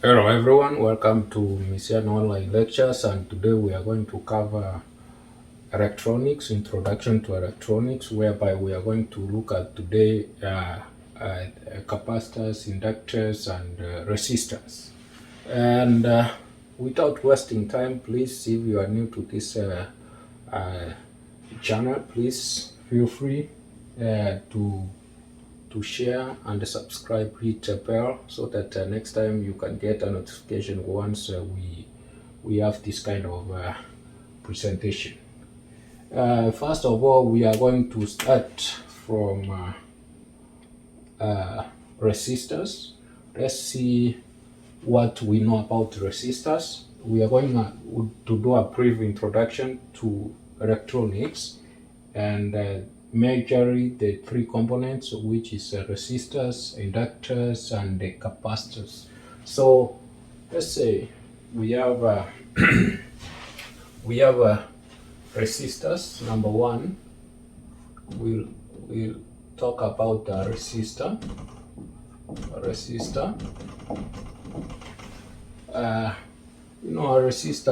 Hello everyone, welcome to MISIAN online lectures, and today we are going to cover electronics, introduction to electronics, whereby we are going to look at today capacitors, inductors and resistors. And without wasting time, please, if you are new to this channel, please feel free to share and subscribe, hit the bell so that next time you can get a notification once we have this kind of presentation. First of all, we are going to start from resistors. Let's see what we know about resistors. We are going to do a brief introduction to electronics and majorly the three components, which is resistors, inductors and the capacitors. So let's say we have resistors. Number one, we'll talk about the resistor. A resistor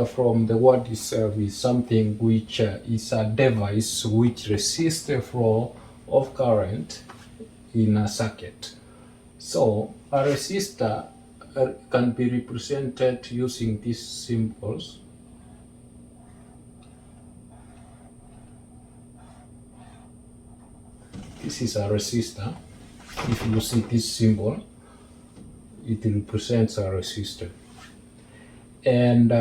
from the word itself is something which is a device which resists the flow of current in a circuit. So a resistor can be represented using these symbols. This is a resistor. If you see this symbol, it represents a resistor. And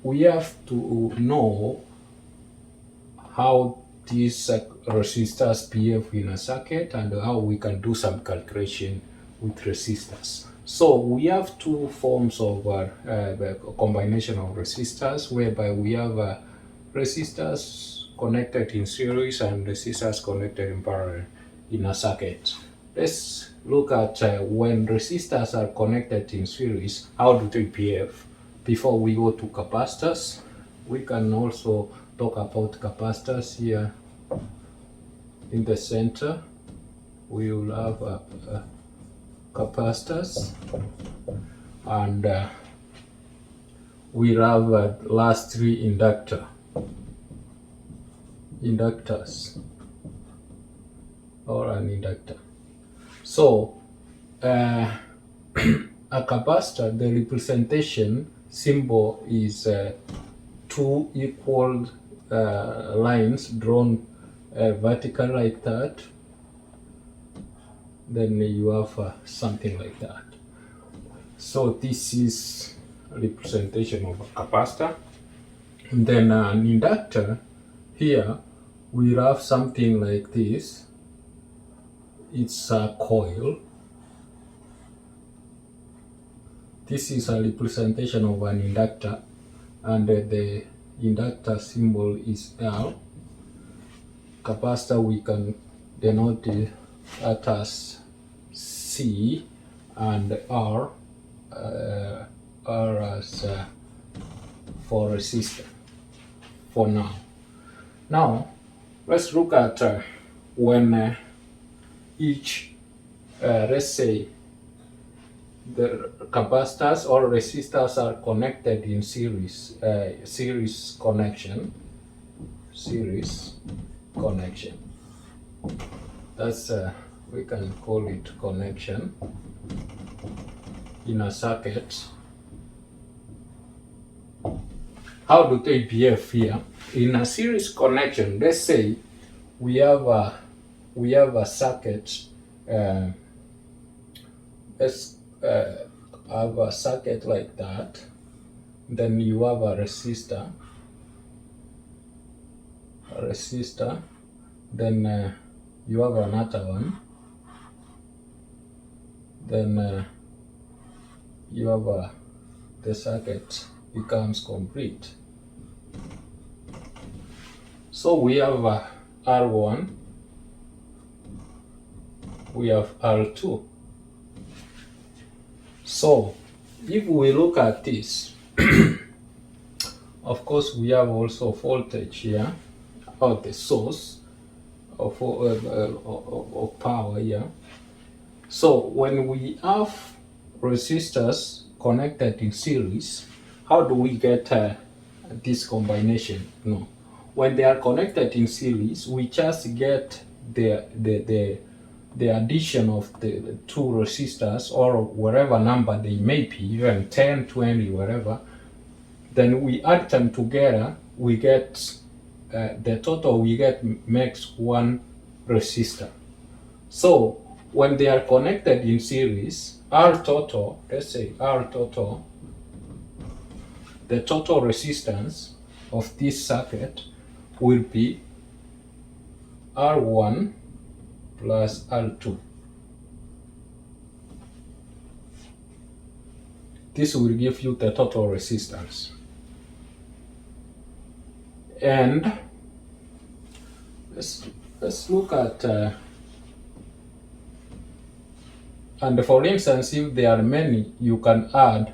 we have to know how these resistors behave in a circuit and how we can do some calculation with resistors. So we have two forms of combination of resistors, whereby we have resistors connected in series and resistors connected in parallel in a circuit. Let's look at when resistors are connected in series, how do they behave? Before we go to capacitors, we can also talk about capacitors. Here in the center, we will have capacitors, and we'll have last three inductors or an inductor. So a capacitor, the representation symbol is two equal lines drawn vertical like that. Then you have something like that. So this is a representation of a capacitor. And then an inductor, here we have something like this. It's a coil. This is a representation of an inductor, and the inductor symbol is L. Capacitor, we can denote that as C, and R as for resistor for now. Now let's look at when each let's say the capacitors or resistors are connected in series connection. That's we can call it connection in a circuit. How do they behave here? In a series connection, let's say we have a circuit. Let's have a circuit like that. Then you have a resistor. Then you have another one. Then you have the circuit becomes complete. So we have R1, we have R2. So if we look at this, of course we have also voltage here, or the source of power here. So when we have resistors connected in series, how do we get this combination? No. When they are connected in series, we just get the addition of the two resistors, or whatever number they may be, even 10, 20, whatever. Then we add them together, we get the total we get makes one resistor. So when they are connected in series, R total, let's say R total, the total resistance of this circuit will be R1 plus R2. This will give you the total resistance. And let's look at, and for instance, if there are many, you can add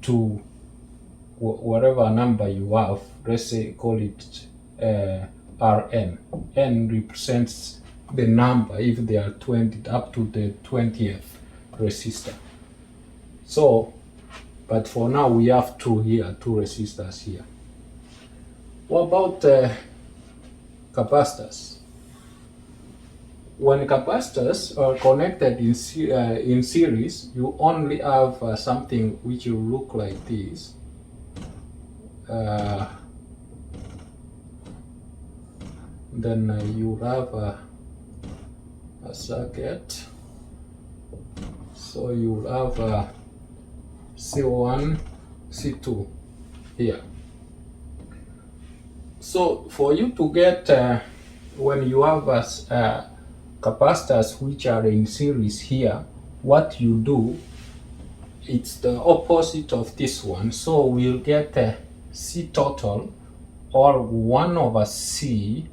to whatever number you have. Let's say call it Rn. N represents the number if they are 20 up to the 20th resistor. So, but for now we have two here, two resistors here. What about capacitors? When capacitors are connected in series, you only have something which will look like this. Then you have a circuit. So you have C1, C2 here. So for you to get, when you have capacitors which are in series here, what you do, it's the opposite of this one. So we'll get C total, or 1 over C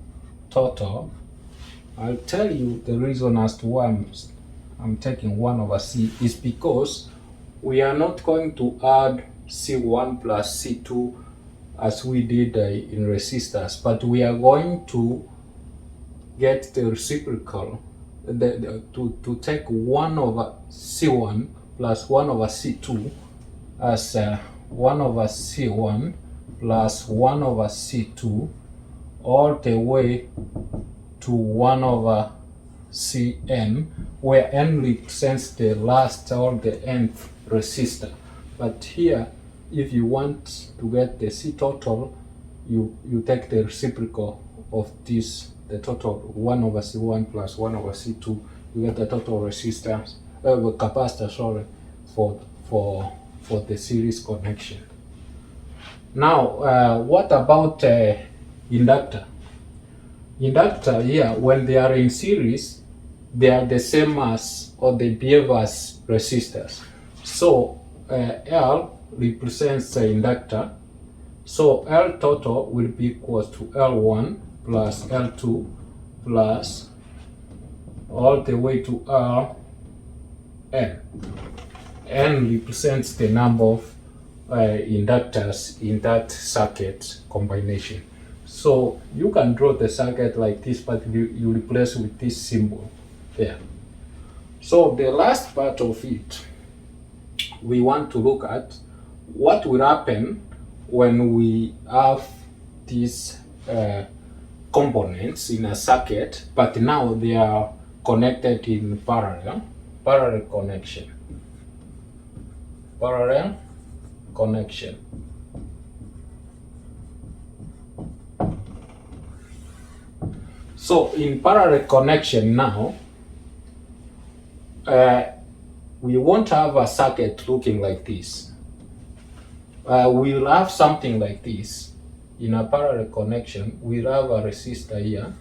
total. I'll tell you the reason as to why I'm taking 1 over C is because we are not going to add C1 plus C2 as we did in resistors, but we are going to get the reciprocal, to take 1 over C1 plus 1 over C2 as 1 over C1 plus 1 over C2 all the way to 1 over Cn, where n represents the last or the nth resistor. But here, if you want to get the C total, you take the reciprocal of this, the total 1 over C1 plus 1 over C2, you get the total resistance, capacitor, sorry, for the series connection. Now, what about inductor? Inductor here, when they are in series, they are the same as, or they behave as resistors. So L represents the inductor. So L total will be equal to L1 plus L2 plus all the way to Rn. N represents the number of inductors in that circuit combination. So you can draw the circuit like this, but you replace with this symbol there. So the last part of it, we want to look at what will happen when we have these components in a circuit, but now they are connected in parallel connection. Parallel connection. So in parallel connection now, we won't have a circuit looking like this. We'll have something like this. In a parallel connection, we'll have a resistor here,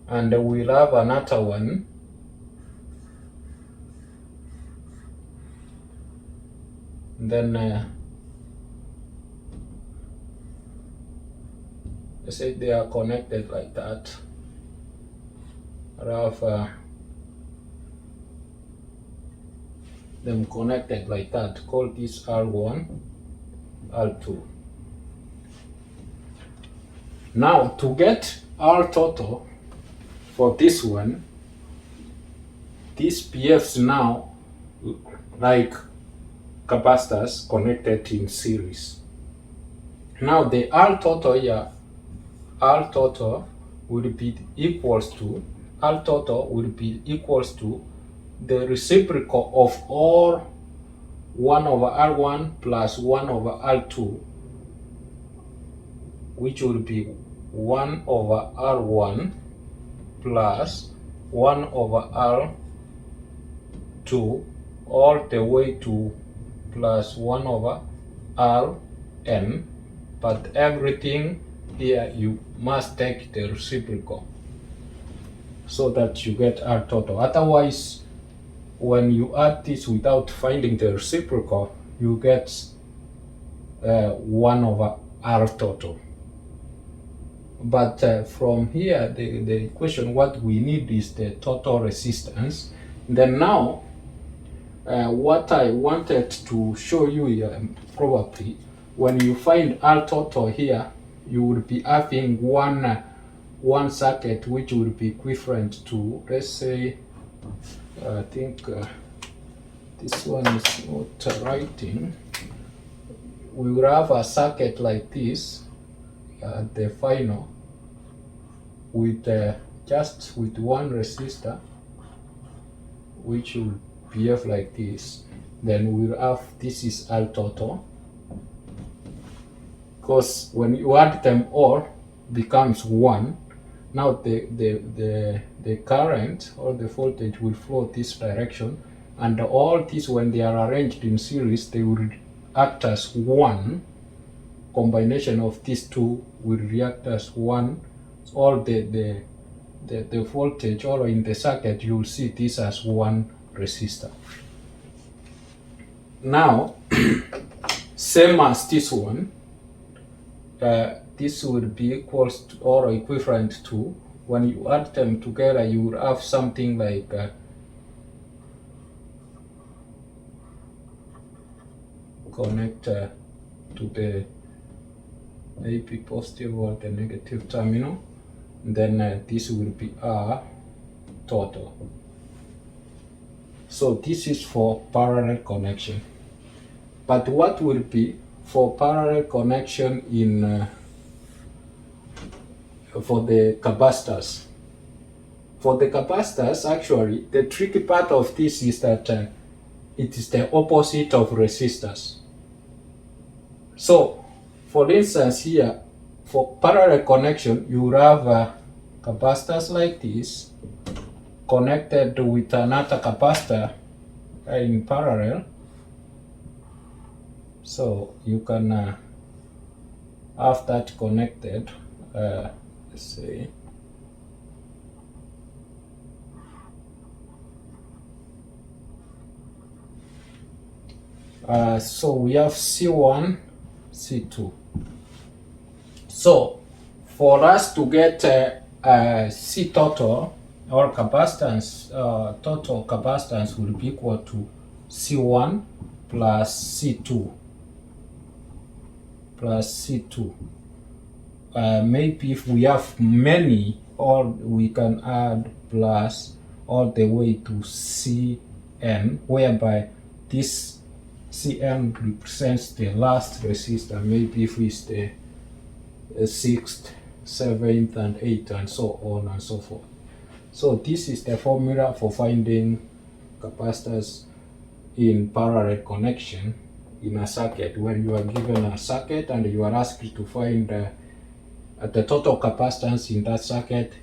and we'll have another one, then let's say they are connected like that. I'll have them connected like that. Call this R1, R2. Now to get R total for this one, these PFs now like capacitors connected in series. Now the R total here, R total will be equals to the reciprocal of all 1 over R1 plus 1 over R2, which will be 1 over R1 plus 1 over R2 all the way to plus 1 over Rn, but everything here you must take the reciprocal so that you get R total. Otherwise, when you add this without finding the reciprocal, you get 1 over R total. But from here, the equation, what we need is the total resistance. Then now, what I wanted to show you here, probably, when you find R total here, you will be having one circuit which will be equivalent to, let's say, I think this one is not writing. We will have a circuit like this at the final with just with one resistor, which will behave like this. Then we'll have, this is R total, because when you add them all becomes 1. Now the current or the voltage will flow this direction, and all these, when they are arranged in series, they will act as one. Combination of these two will react as one. All the voltage or in the circuit, you will see this as one resistor. Now, same as this one, this will be equals to or equivalent to, when you add them together, you will have something like connect to the maybe positive or the negative terminal. Then this will be R total. So this is for parallel connection. But what will be for parallel connection in for the capacitors? For the capacitors, actually, the tricky part of this is that it is the opposite of resistors. So, for instance, here, for parallel connection, you will have capacitors like this connected with another capacitor in parallel. So you can have that connected. Let's see. So we have C1, C2. So for us to get C total, or capacitance, total capacitance will be equal to C1 plus C2 plus C2. Maybe if we have many, or we can add plus all the way to Cn, whereby this Cn represents the last resistor. Maybe if it's the 6th, 7th, and 8th, and so on and so forth. So this is the formula for finding capacitors in parallel connection in a circuit. When you are given a circuit and you are asked to find the total capacitance in that circuit,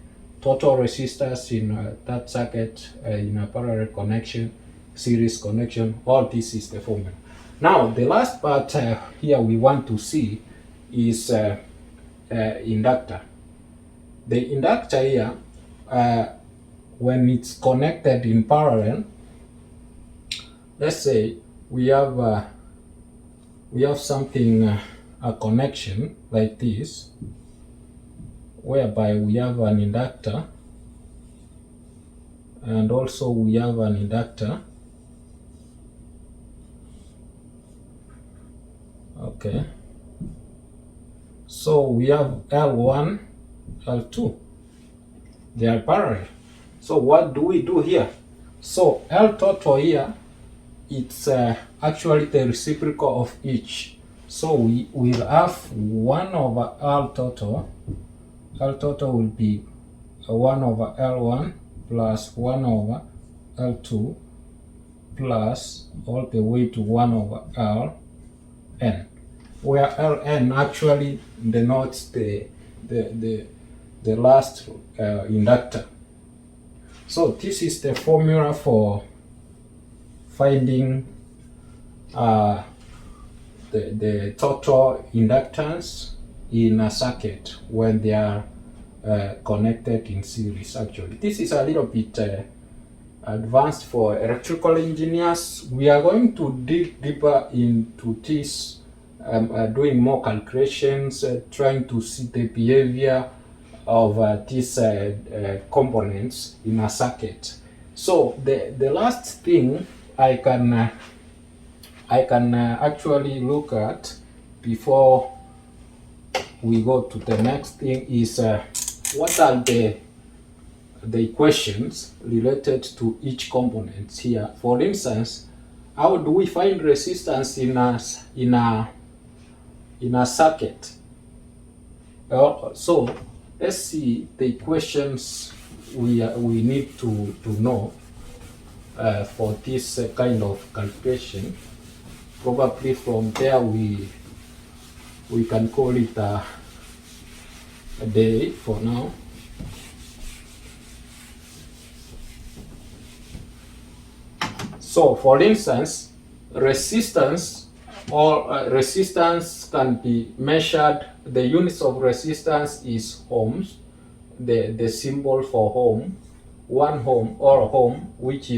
total resistors in that circuit, in a parallel connection, series connection, all this is the formula. Now the last part here we want to see is inductor. The inductor here, when it's connected in parallel, let's say we have something, a connection like this, whereby we have an inductor and also we have an inductor. Okay, so we have L1, L2, they are parallel. So what do we do here? So L total here, it's actually the reciprocal of each. So we will have 1 over L total. L total will be 1 over L1 plus 1 over L2 plus all the way to 1 over Ln, where Ln actually denotes the last inductor. So this is the formula for finding the total inductance in a circuit when they are connected in series. Actually, this is a little bit advanced for electrical engineers. We are going to dig deeper into this, doing more calculations, trying to see the behavior of these components in a circuit. So the last thing I can actually look at before we go to the next thing is what are the equations related to each component here. For instance, how do we find resistance in a circuit? So let's see the equations we need to know for this kind of calculation. Probably from there we can call it a day for now. So for instance, resistance can be measured. The units of resistance is ohms. The symbol for ohm, 1 ohm or ohm, which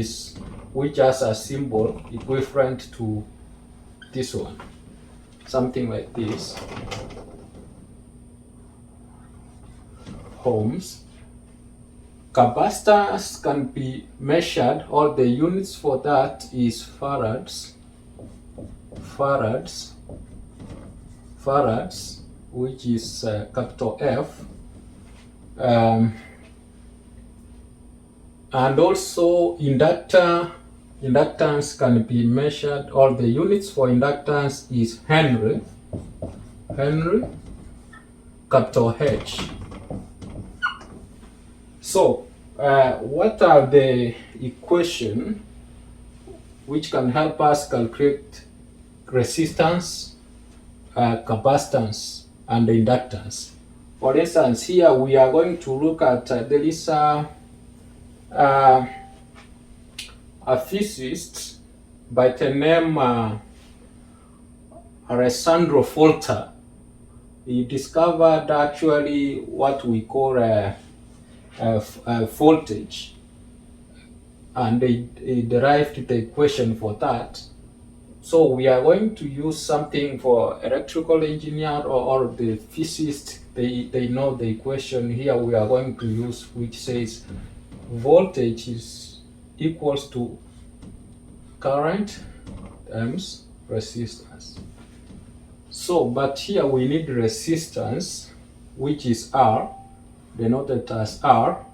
has a symbol equivalent to this one, something like this, ohms. Capacitance can be measured, or the units for that is farads, which is capital F. And also inductance can be measured, or the units for inductance is Henry, capital H. So what are the equations which can help us calculate resistance, capacitance, and inductance? For instance, here we are going to look at there is a physicist by the name Alessandro Volta. He discovered actually what we call voltage, and he derived the equation for that. So we are going to use something for electrical engineer or the physicist. They know the equation. Here we are going to use, which says voltage is equals to current times resistance. So, but here we need resistance, which is R, denoted as R.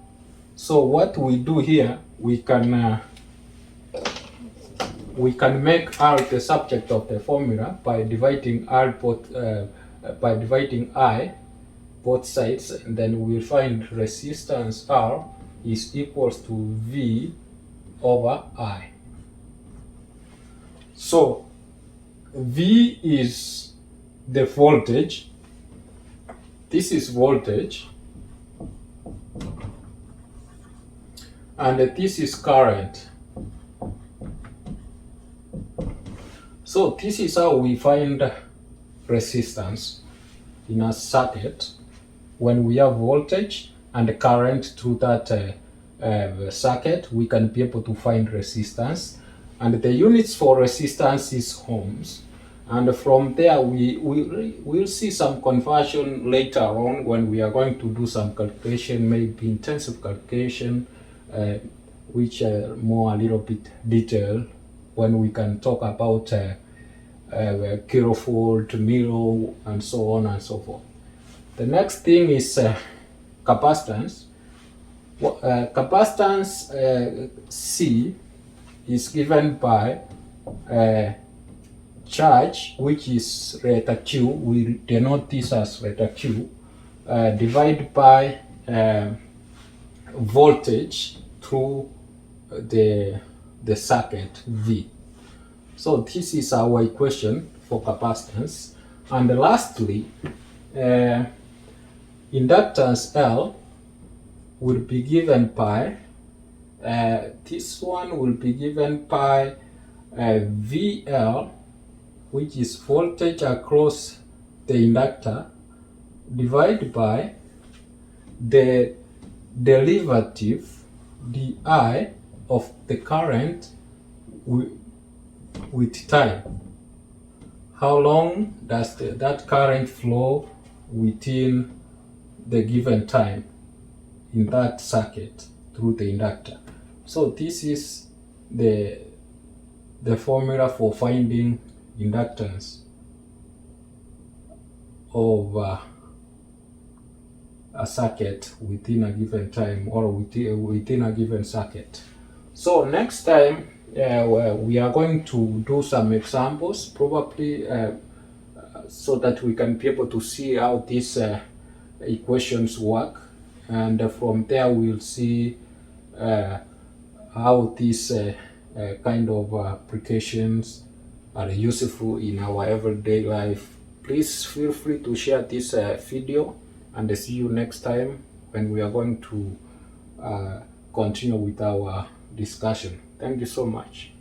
So what we do here, we can make R the subject of the formula by dividing I both sides, and then we find resistance R is equals to V over I. So V is the voltage. This is voltage, and this is current. So this is how we find resistance in a circuit when we have voltage and current through that circuit. We can be able to find resistance, and the units for resistance is ohms. And from there we'll see some conversion later on when we are going to do some calculation, maybe intensive calculation, which are more a little bit detailed when we can talk about kilovolt, milli, and so on and so forth. The next thing is capacitance. Capacitance C is given by charge, which is letter Q. We denote this as letter Q, divided by voltage through the circuit V. So this is our equation for capacitance. And lastly, inductance L will be given by, this one will be given by VL, which is voltage across the inductor, divided by the derivative dI of the current with time. How long does that current flow within the given time in that circuit through the inductor? So this is the formula for finding inductance of a circuit within a given time, or within a given circuit. So next time we are going to do some examples, probably so that we can be able to see how these equations work, and from there we'll see how these kind of applications are useful in our everyday life. Please feel free to share this video, and see you next time when we are going to continue with our discussion. Thank you so much.